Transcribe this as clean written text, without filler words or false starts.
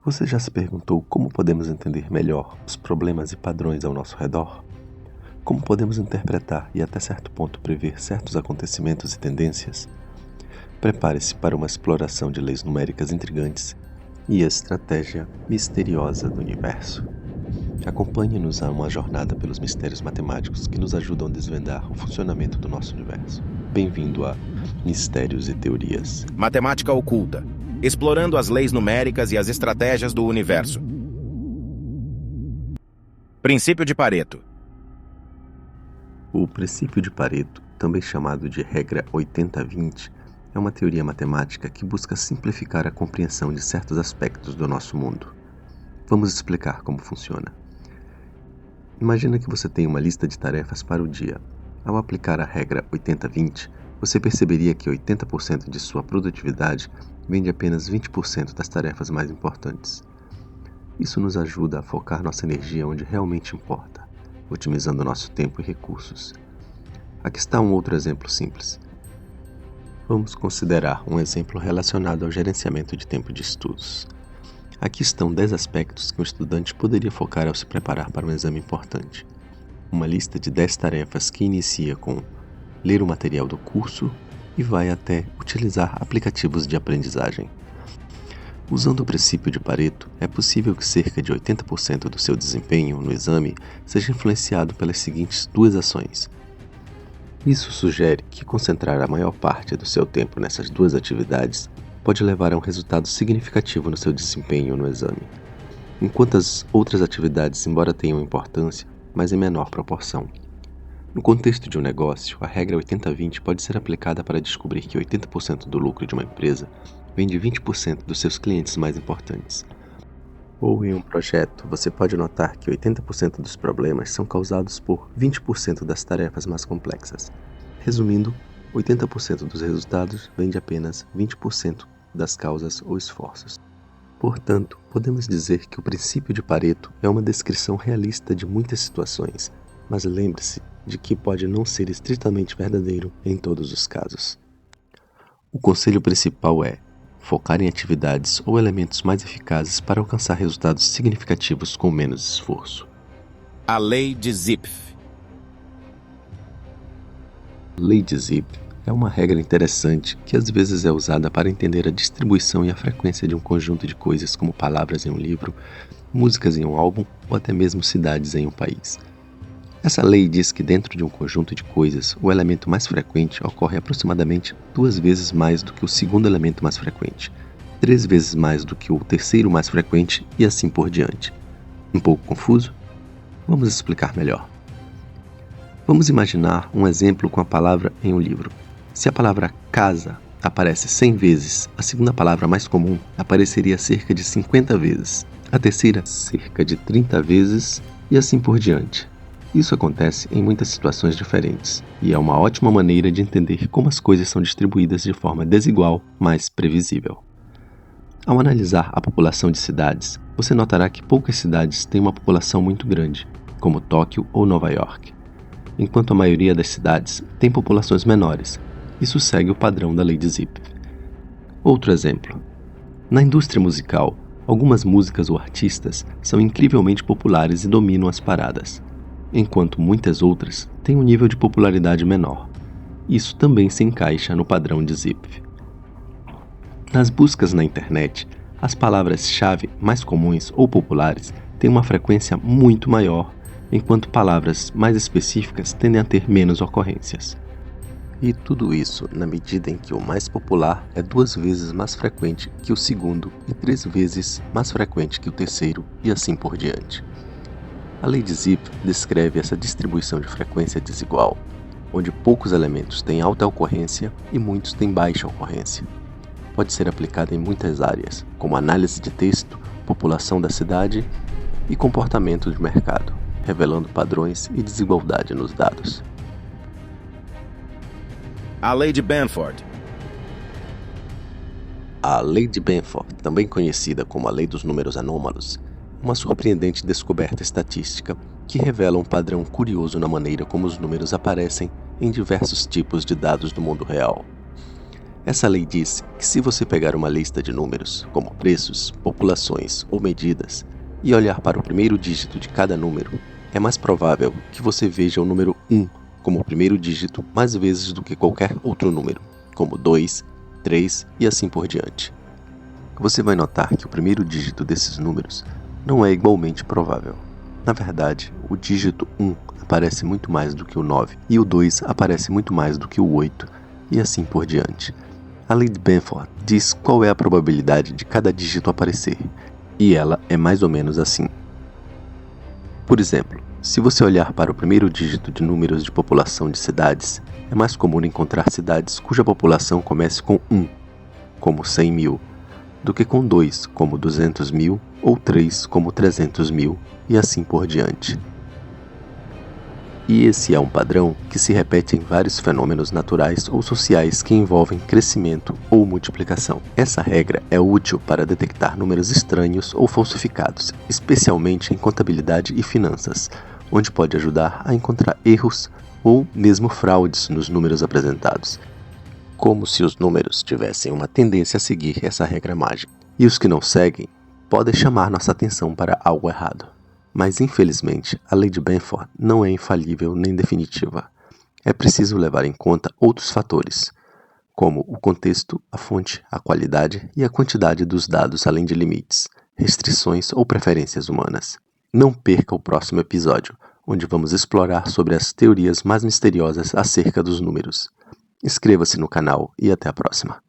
Você já se perguntou como podemos entender melhor os problemas e padrões ao nosso redor? Como podemos interpretar e até certo ponto prever certos acontecimentos e tendências? Prepare-se para uma exploração de leis numéricas intrigantes e a estratégia misteriosa do universo. Acompanhe-nos a uma jornada pelos mistérios matemáticos que nos ajudam a desvendar o funcionamento do nosso universo. Bem-vindo a Mistérios e Teorias. Matemática oculta, explorando as leis numéricas e as estratégias do universo. Princípio de Pareto. O princípio de Pareto, também chamado de regra 80-20, é uma teoria matemática que busca simplificar a compreensão de certos aspectos do nosso mundo. Vamos explicar como funciona. Imagina que você tem uma lista de tarefas para o dia. Ao aplicar a regra 80-20, você perceberia que 80% de sua produtividade vem de apenas 20% das tarefas mais importantes. Isso nos ajuda a focar nossa energia onde realmente importa, otimizando nosso tempo e recursos. Aqui está um outro exemplo simples. Vamos considerar um exemplo relacionado ao gerenciamento de tempo de estudos. Aqui estão 10 aspectos que um estudante poderia focar ao se preparar para um exame importante. Uma lista de 10 tarefas que inicia com ler o material do curso e vai até utilizar aplicativos de aprendizagem. Usando o princípio de Pareto, é possível que cerca de 80% do seu desempenho no exame seja influenciado pelas seguintes duas ações. Isso sugere que concentrar a maior parte do seu tempo nessas duas atividades pode levar a um resultado significativo no seu desempenho no exame, enquanto as outras atividades, embora tenham importância, mas em menor proporção. No contexto de um negócio, a regra 80-20 pode ser aplicada para descobrir que 80% do lucro de uma empresa vem de 20% dos seus clientes mais importantes. Ou em um projeto, você pode notar que 80% dos problemas são causados por 20% das tarefas mais complexas. Resumindo, 80% dos resultados vem de apenas 20% das causas ou esforços. Portanto, podemos dizer que o princípio de Pareto é uma descrição realista de muitas situações, mas lembre-se de que pode não ser estritamente verdadeiro em todos os casos. O conselho principal é focar em atividades ou elementos mais eficazes para alcançar resultados significativos com menos esforço. A lei de Zipf. Lei de Zipf é uma regra interessante que às vezes é usada para entender a distribuição e a frequência de um conjunto de coisas como palavras em um livro, músicas em um álbum ou até mesmo cidades em um país. Essa lei diz que dentro de um conjunto de coisas, o elemento mais frequente ocorre aproximadamente 2 vezes mais do que o segundo elemento mais frequente, 3 vezes mais do que o terceiro mais frequente e assim por diante. Um pouco confuso? Vamos explicar melhor. Vamos imaginar um exemplo com a palavra em um livro. Se a palavra casa aparece 100 vezes, a segunda palavra mais comum apareceria cerca de 50 vezes, a terceira cerca de 30 vezes e assim por diante. Isso acontece em muitas situações diferentes e é uma ótima maneira de entender como as coisas são distribuídas de forma desigual, mas previsível. Ao analisar a população de cidades, você notará que poucas cidades têm uma população muito grande, como Tóquio ou Nova York, enquanto a maioria das cidades tem populações menores. Isso segue o padrão da lei de Zipf. Outro exemplo. Na indústria musical, algumas músicas ou artistas são incrivelmente populares e dominam as paradas, enquanto muitas outras têm um nível de popularidade menor. Isso também se encaixa no padrão de Zipf. Nas buscas na internet, as palavras-chave mais comuns ou populares têm uma frequência muito maior, enquanto palavras mais específicas tendem a ter menos ocorrências. E tudo isso na medida em que o mais popular é 2 vezes mais frequente que o segundo e 3 vezes mais frequente que o terceiro e assim por diante. A lei de Zipf descreve essa distribuição de frequência desigual, onde poucos elementos têm alta ocorrência e muitos têm baixa ocorrência. Pode ser aplicada em muitas áreas, como análise de texto, população da cidade e comportamento de mercado, revelando padrões e desigualdade nos dados. A lei de Benford. A lei de Benford, também conhecida como a lei dos números anômalos, é uma surpreendente descoberta estatística que revela um padrão curioso na maneira como os números aparecem em diversos tipos de dados do mundo real. Essa lei diz que se você pegar uma lista de números, como preços, populações ou medidas, e olhar para o primeiro dígito de cada número, é mais provável que você veja o número 1 como o primeiro dígito mais vezes do que qualquer outro número, como 2, 3 e assim por diante. Você vai notar que o primeiro dígito desses números não é igualmente provável. Na verdade, o dígito 1 aparece muito mais do que o 9, e o 2 aparece muito mais do que o 8, e assim por diante. A lei de Benford diz qual é a probabilidade de cada dígito aparecer, e ela é mais ou menos assim. Por exemplo, se você olhar para o primeiro dígito de números de população de cidades, é mais comum encontrar cidades cuja população comece com 1, como 100 mil, do que com 2, como 200 mil, ou 3, como 300 mil, e assim por diante. E esse é um padrão que se repete em vários fenômenos naturais ou sociais que envolvem crescimento ou multiplicação. Essa regra é útil para detectar números estranhos ou falsificados, especialmente em contabilidade e finanças, onde pode ajudar a encontrar erros ou mesmo fraudes nos números apresentados, como se os números tivessem uma tendência a seguir essa regra mágica. E os que não seguem podem chamar nossa atenção para algo errado. Mas, infelizmente, a lei de Benford não é infalível nem definitiva. É preciso levar em conta outros fatores, como o contexto, a fonte, a qualidade e a quantidade dos dados, além de limites, restrições ou preferências humanas. Não perca o próximo episódio, onde vamos explorar sobre as teorias mais misteriosas acerca dos números. Inscreva-se no canal e até a próxima.